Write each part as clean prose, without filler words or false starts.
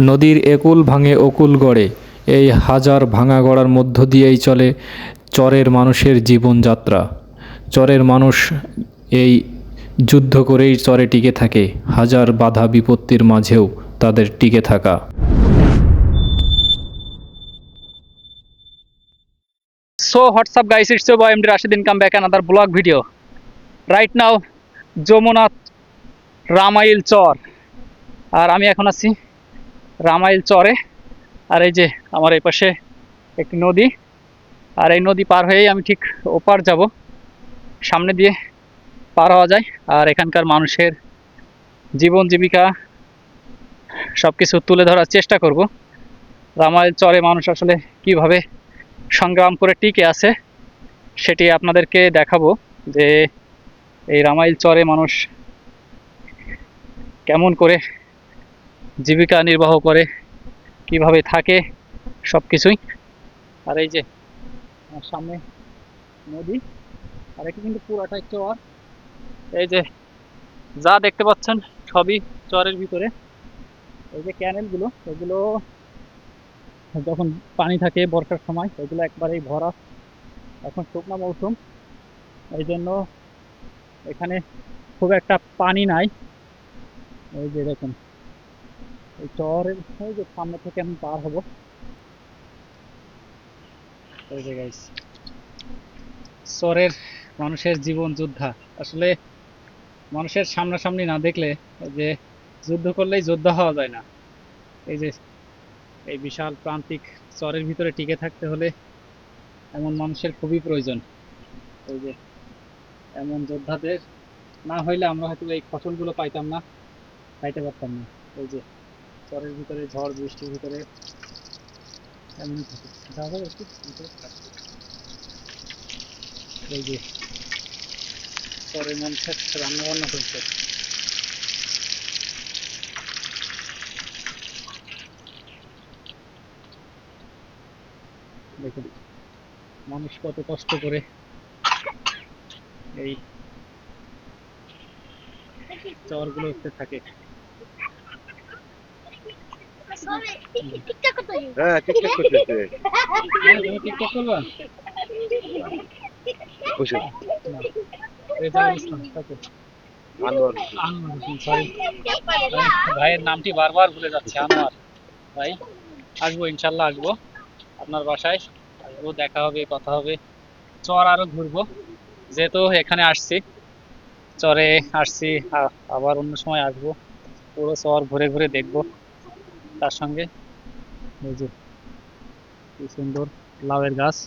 নদীর একুল ভাঙে অকুল গড়ে, এই হাজার ভাঙা গড়ার মধ্য দিয়েই চলে চরের মানুষের জীবনযাত্রা। চরের মানুষ এই যুদ্ধ করেই চরে টিকে থাকে, হাজার বাধা বিপত্তির মাঝেও তাদের টিকে থাকা। So what's up guys, it's your boy MD Rashid in, come back another vlog video. Right now Jamuna রামাইল চর, আর আমি এখন আছি রামাইল চরে। আর এই যে আমার এই পাশে একটি নদী, আর এই নদী পার হয়েই আমি ঠিক ওপার যাব, সামনে দিয়ে পার হওয়া যায়। আর এখানকার মানুষের জীবন জীবিকা সব কিছু তুলে ধরার চেষ্টা করব। রামাইল চরে মানুষ আসলে কিভাবে সংগ্রাম করে টিকে আছে সেটি আপনাদেরকে দেখাবো, যে এই রামাইল চরে মানুষ কেমন করে জীবিকা নির্বাহ করে, কিভাবে থাকে সব কিছুই। আর এই যে আমার সামনে নদী, আর এটা কিন্তু পুরাটাই চর। এই যে যা দেখতে পাচ্ছেন সবই চরের ভিতরে। এই যে ক্যানেলগুলো, এগুলো যখন পানি থাকে বর্ষার সময় এগুলো একবারেই ভরা। এখন শুকনো মৌসুম, এই জন্য এখানে খুব একটা পানি নাই। এই যে দেখুন এই চরের এই যে সামনে থেকে আমি পার হব। এই যে গাইস, চরের মানুষের জীবন যোদ্ধা। আসলে মানুষের সামনাসামনি না দেখলে, যে যুদ্ধ করলেই যোদ্ধা হওয়া যায় না। এই যে এই বিশাল প্রান্তিক চরের ভিতরে টিকে থাকতে হলে এমন মানুষের খুবই প্রয়োজন। এই যে এমন যোদ্ধাদের না হইলে আমরা হয়তো এই ফসলগুলো পাইতাম না, খাইতে পারতাম না। এই যে চরের ভিতরে ঝড় বৃষ্টির ভিতরে এমনই থাকে। এই যে চরের মানুষের রান্না বান্না করছে। দেখুন মানুষ কত কষ্ট করে এই চরগুলো উঠতে থাকে। হ্যাঁ, টিকটক করতেছে। তুমি টিকটক করবা? বসে। না, রেজাউল ইসলাম তাকে। আনোয়ার। আনোয়ার হোসেন, সরি ভাইয়ের নামটি বারবার ভুলে যাচ্ছে। আনোয়ার ভাই, আসবো ইনশাল্লাহ, আসবো আপনার বাসায়, আসবো, দেখা হবে, কথা হবে, চর আরো ঘুরবো। যেহেতু এখানে আসছি, চরে আসছি, আবার অন্য সময় আসবো, পুরো চর ঘুরে ঘুরে দেখবো। তার সঙ্গে এই যে কি সুন্দর লাউয়ের গাছ,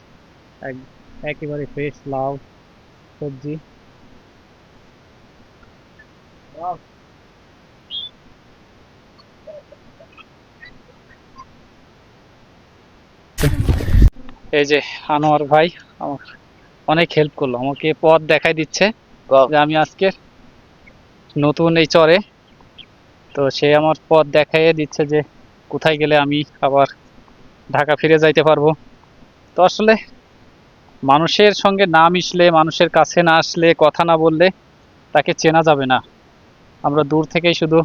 একেবারে ফ্রেশ লাউ সবজি। এই যে আনোয়ার ভাই আমার অনেক হেল্প করলো, আমাকে পথ দেখাই দিচ্ছে যে আমি আজকে নতুন এই চরে, তো সে আমার পথ দেখাইয়ে দিচ্ছে যে কোথায় গেলে আমি আবার ঢাকা ফিরে যাইতে পারবো। তো আসলে মানুষের সঙ্গে না মিশলে, মানুষের কাছে না আসলে, কথা না বললে তাকে চেনা যাবে না। আমরা দূর থেকেই শুধু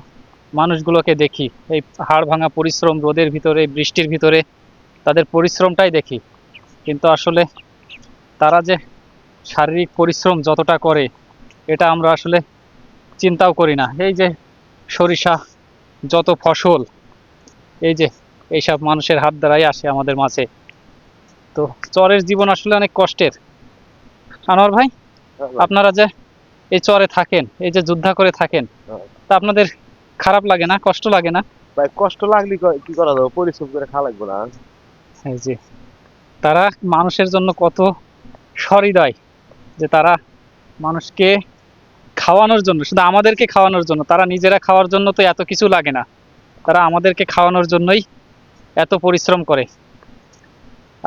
মানুষগুলোকে দেখি, এই হাড় ভাঙা পরিশ্রম, রোদের ভিতরে, বৃষ্টির ভিতরে তাদের পরিশ্রমটাই দেখি, কিন্তু আসলে তারা যে শারীরিক পরিশ্রম যতটা করে এটা আমরা আসলে চিন্তাও করি না। এই যে সরিষা, যত ফসল, এই যে এইসব মানুষের হাত দ্বারাই আসে আমাদের মাঝে। তো চরের জীবন আসলে অনেক কষ্টের। আনোয়ার ভাই, আপনারা যে এই চরে থাকেন, এই যে যুদ্ধ করে থাকেন, তা আপনাদের খারাপ লাগে না, কষ্ট লাগে না? ভাই কষ্ট লাগলে কি করা যাবে, পরিশ্রম করে খাওয়া লাগবে না? এই যে তারা মানুষের জন্য কত সহৃদয়, যে তারা মানুষকে খাওয়ানোর জন্য, শুধু আমাদেরকে খাওয়ানোর জন্য, তারা নিজেরা খাওয়ার জন্য তো এত কিছু লাগে না, তারা আমাদেরকে খাওয়ানোর জন্যই এত পরিশ্রম করে।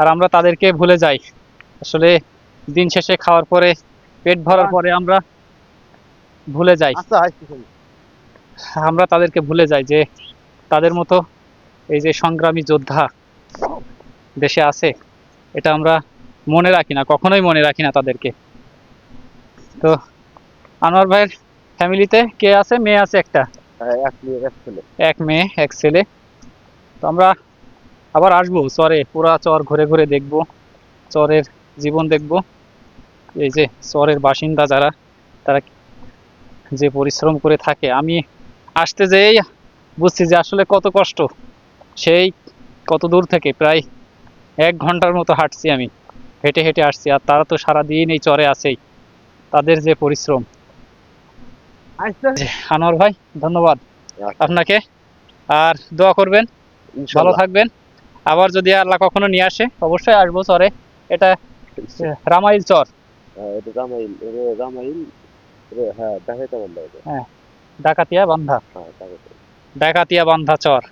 আর আমরা তাদেরকে ভুলে যাই। আসলে দিন শেষে খাওয়ার পরে, পেট ভরার পরে আমরা ভুলে যাই, আমরা তাদেরকে ভুলে যাই যে তাদের মতো এই যে সংগ্রামী যোদ্ধা দেশে আছে, এটা আমরা মনে রাখি না, কখনোই মনে রাখি না তাদেরকে। তো আনোয়ার ভাইয়ের ফ্যামিলিতে কে আছে? মেয়ে আছে একটা? এক মেয়ে এক ছেলে। এক মেয়ে এক ছেলে। তো আমরা আবার আসবো চরে, পুরা চর ঘুরে ঘুরে দেখবো, চরের জীবন দেখবো। এই যে চরের বাসিন্দা যারা, তারা যে পরিশ্রম করে থাকে, আমি আসতে যেই বুঝছি যে আসলে কত কষ্ট। সেই কত দূর থেকে, প্রায় 1 ঘন্টার মতো হাঁটছি আমি, হেঁটে হেঁটে আসছি। আর তারা তো সারাদিন এই চরে আছেই, তাদের যে পরিশ্রম। আচ্ছা জি, আনোয়ার ভাই, ধন্যবাদ আচ্ছা আপনাকে। আর দোয়া করবেন, ভালো ইনশাল্লাহ থাকবেন। আবার যদি আল্লাহ কখনো নিয়ে আসে, অবশ্যই আসবো চরে। এটা রামাইল চর। এটা রামাইল হ্যাঁ দেখাইতে পারলো এটা হ্যাঁ, ডাকাতিয়া বান্ধা, হ্যাঁ দেখাইতে ডাকাতিয়া বান্ধা চর।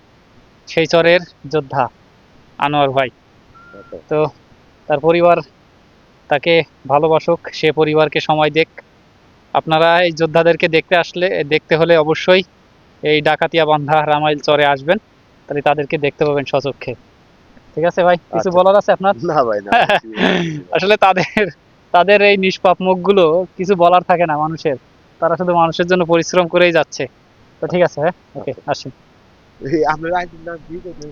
সেই চরের যোদ্ধা আনোয়ার ভাই। আচ্ছা তো তার পরিবার তাকে ভালোবাসুক, সে পরিবারকে সময় দেখ। আপনারা এই যোদ্ধাদেরকে দেখতে আসলে, দেখতে হলে অবশ্যই এই ডাকাতিয়া বান্ধা রামাইল চরে আসবেন, তাহলে তাদেরকে দেখতে পাবেন সচক্ষে। ঠিক আছে ভাই, কিছু আচ্ছা বলার আছে আপনার? না ভাই না ভাই ঠিক আছে আসলে তাদের তাদের এই নিষ্পাপ মুখগুলো, কিছু বলার থাকে না মানুষের। তারা শুধু মানুষের জন্য পরিশ্রম করেই যাচ্ছে। তো ঠিক আছে, হ্যাঁ, ওকে, আচ্ছা আসি। আপনার আইডির নাম কি করবেন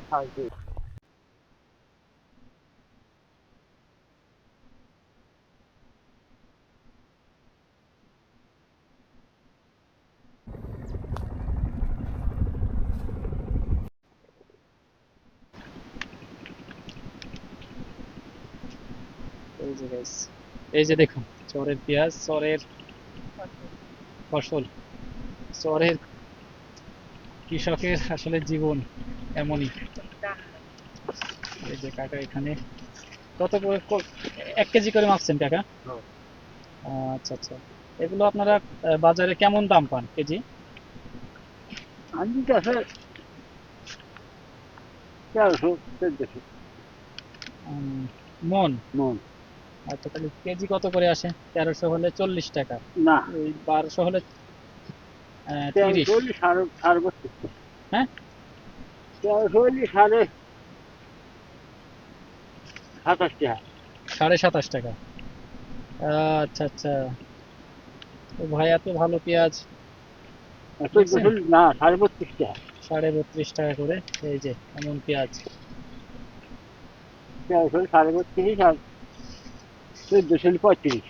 এই যে guys, এই যে দেখুন, চরের পেঁয়াজ, চরের ফসল, চরের কৃষকের আসলে জীবন এমনই। এই যে কাকা এখানে কত করে 1 কেজি করে মাপছেন কাকা? হ্যাঁ। আচ্ছা আচ্ছা। এগুলো আপনারা বাজারে কেমন দাম পান কেজি? আমি কাছে 1300 1400 উম, মন? মন আচ্ছা, তাহলে কেজি কত করে আসে? 1300 হলে 40 টাকা, না ওই 1200 হলে 30। 1300 হলে সাড়ে সাড়ে 32 হ্যাঁ, 1300 হলে সাড়ে 27 টাকা 27.5 টাকা। আচ্ছা আচ্ছা। তো ভাই, এত ভালো পেঁয়াজ আর 1400 দেখছেন, হলে না সাড়ে 32 টাকা 32.5 টাকা করে। এই যে এমন পেঁয়াজ। 1300 হলে সাড়ে 32 আর 1400 হলে 35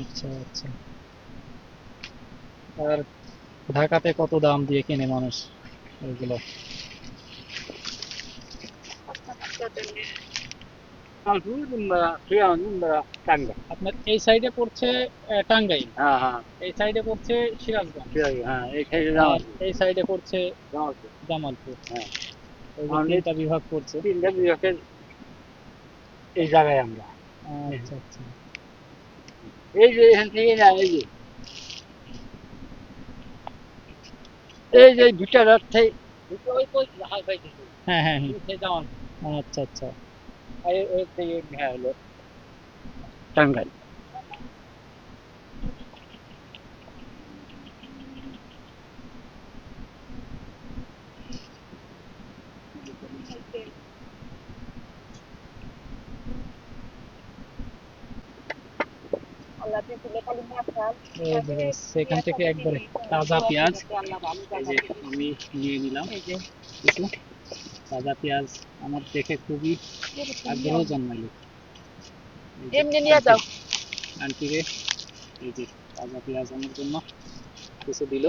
আচ্ছা আচ্ছা। আর ঢাকাতে কত দাম দিয়ে কিনে মানুষ এগুলো? তারপর তোমরা টাঙ্গা আপনার এই সাইডে পড়ছে টাঙ্গাইল, হ্যাঁ হ্যাঁ এই সাইডে পড়ছে সিরাজগঞ্জ, ঠিক আছে, হ্যাঁ এই সাইডে আর জামালপুর এই সাইডে পড়ছে জামালপুর জামালপুর। হ্যাঁ এই যে আমাদের 3টা বিভাগ পড়ছে। 3টা বিভাগের এই জায়গায় আমরা আচ্ছা আচ্ছা। এই যে এখান থেকে না এই যে 2টা রাত থেকে ওই ওই হাল পাইতেছি হ্যাঁ হ্যাঁ হ্যাঁ। সেই জামালপুর আচ্ছা আচ্ছা। আর ওই থেকে হ্যাঁ হলো টাঙ্গাইল এই যে guys, সেখান থেকে একবারে তাজা পেঁয়াজ এই যে আমি নিয়ে নিলাম, কিছু তাজা পেঁয়াজ। আমার দেখে খুবই আগ্রহ জন্মাইল। এই যে এমনি নিয়ে যাও। আন্টি রে, এই যে তাজা পেঁয়াজ আমার জন্য কিছু দিল।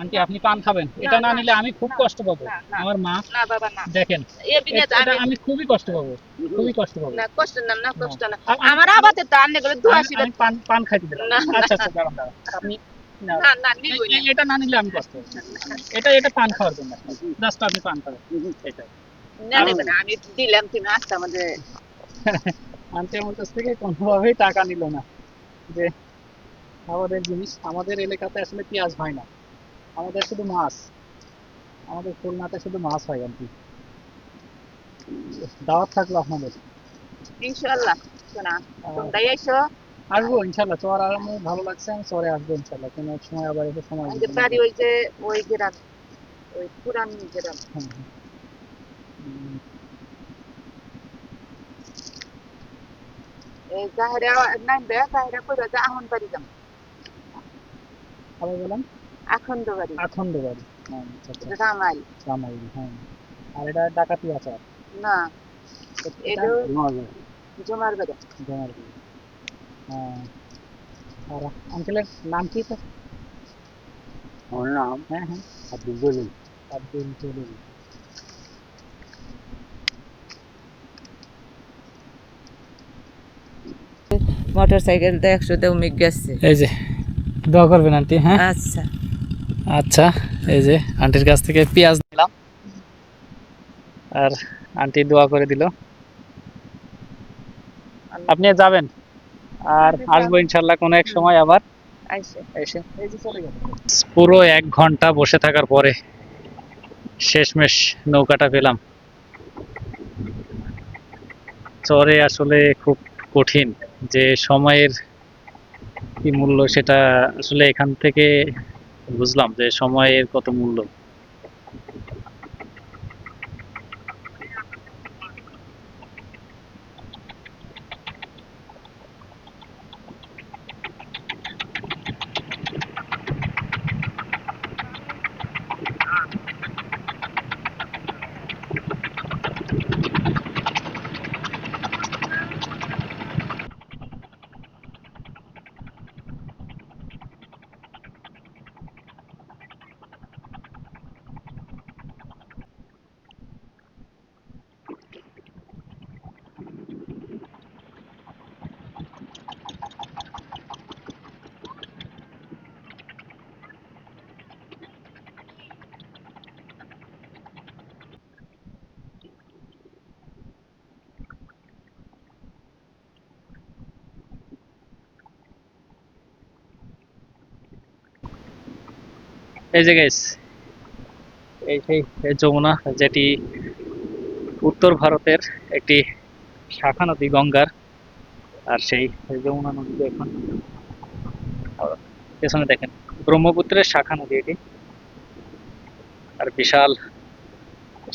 আন্টি, আপনি পান খাবেন? এটা না না, নিলে আমি খুব না, কষ্ট পাবো। না, না। আমার মা, না বাবা না, দেখেন, এমনি নিয়ে যাও। এটা আমি খুবই কষ্ট পাবো, খুবই কষ্ট পাবো। না কষ্ট না, না কষ্ট না। আমি- আমার আবাতে তো আন্নে করে দোয়া আমি শিবে। আমি পান পান খাইতে দিলাম। না, আচ্ছা আচ্ছা, দাঁড়ান দাঁড়ান, আপনি নাও। না না নিবই না। এটা না নিলে আমি কষ্ট পাবো। এটা এটা পান খাওয়ার জন্য, জাস্ট আপনি পান খাবেন, এটাই। না নেবে না, আমি দিলাম তুমি আসতে আমাদের। আন্টি আমার কাছ থেকে কোনোভাবেই টাকা নিল না, যে আমাদের জিনিস, আমাদের এলাকাতে আসলে পেঁয়াজ হয় না, আমাদের শুধু মাছ, আমাদের খুলনাতে শুধু মাছ হয় আর কি। দাওয়াত থাকলো আপনাদের। ইনশাআল্লাহ শোনা তোমরা এসো। আসবো ইনশাল্লাহ, চর আমার ভালো লাগছে, আমি চরে আসবো ইনশাল্লাহ, কোনো এক সময় আবার এসে সময় আমাদের দিব। বাড়ি ওই যে ওই গ্রাম, ওই পুরান গ্রাম। হ্যাঁ, হ্যাঁ। এই জাহেরা নামবে, জাহেরা কইরা যে আহন বাড়ি যাম, আবার বলেন। আখন্দ বাড়ি। আখন্দ বাড়ি। আচ্ছা আচ্ছা, এটা রামাইল রামাইল, হ্যাঁ। আর এটা ডাকাতি আচার, না, এটা এটা জমার বেড়া। জমার বাড়ি। হ্যাঁ। আর আঙ্কেলের নাম কি তো? আমার নাম হ্যাঁ হ্যাঁ, আব্দুল জলিল। আব্দুল জলিল। মোটর সাইকেলটা 100 উমিক গেছে। এই যে দোয়া করবেন আন্টি, হ্যাঁ। আচ্ছা। আচ্ছা, এই যে আন্টির কাছ থেকে পেঁয়াজ নিলাম আর আন্টি দোয়া করে দিল। আপনি যাবেন আর আসবো ইনশাল্লাহ কোনো এক সময় আবার আইসে এসে। পুরো 1 ঘন্টা বসে থাকার পরে শেষমেশ নৌকাটা পেলাম। চরে আসলে খুব কঠিন, যে সময়ের কি মূল্য সেটা আসলে এখান থেকে বুঝলাম, যে সময়ের কত মূল্য। এই যে গাইস, এই সেই যমুনা, যেটি উত্তর ভারতের একটি শাখা নদী গঙ্গার। আর সেই যমুনা নদীতে এখন পেছনে দেখেন ব্রহ্মপুত্রের শাখা নদী এটি, আর বিশাল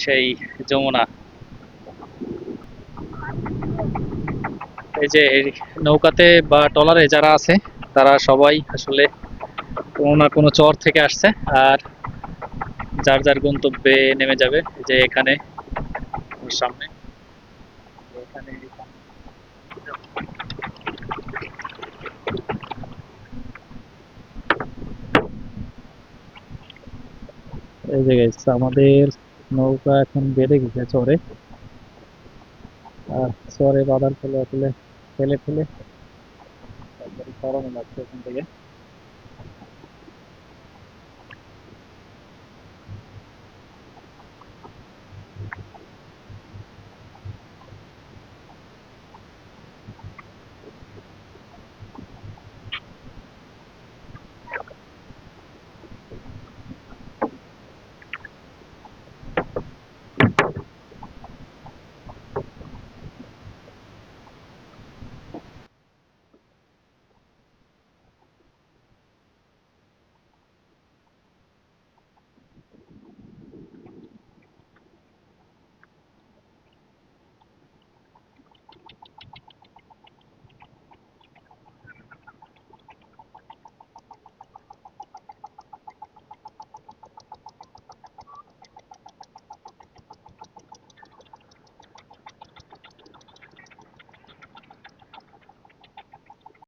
সেই যমুনা। এই যে এই নৌকাতে বা ট্রলারে যারা আছে তারা সবাই আসলে কোনো না কোনো চর থেকে আসছে, আর যার যার গন্তব্যে নেমে যাবে। যে এখানে ওর সামনে, এখানে এই যে guys, আমাদের নৌকা এখন বেঁধে গেছে চরে। আর চরে বাঁধার ফলে আসলে ঠেলে ঠেলে তারপরে সরানো লাগছে এখান থেকে।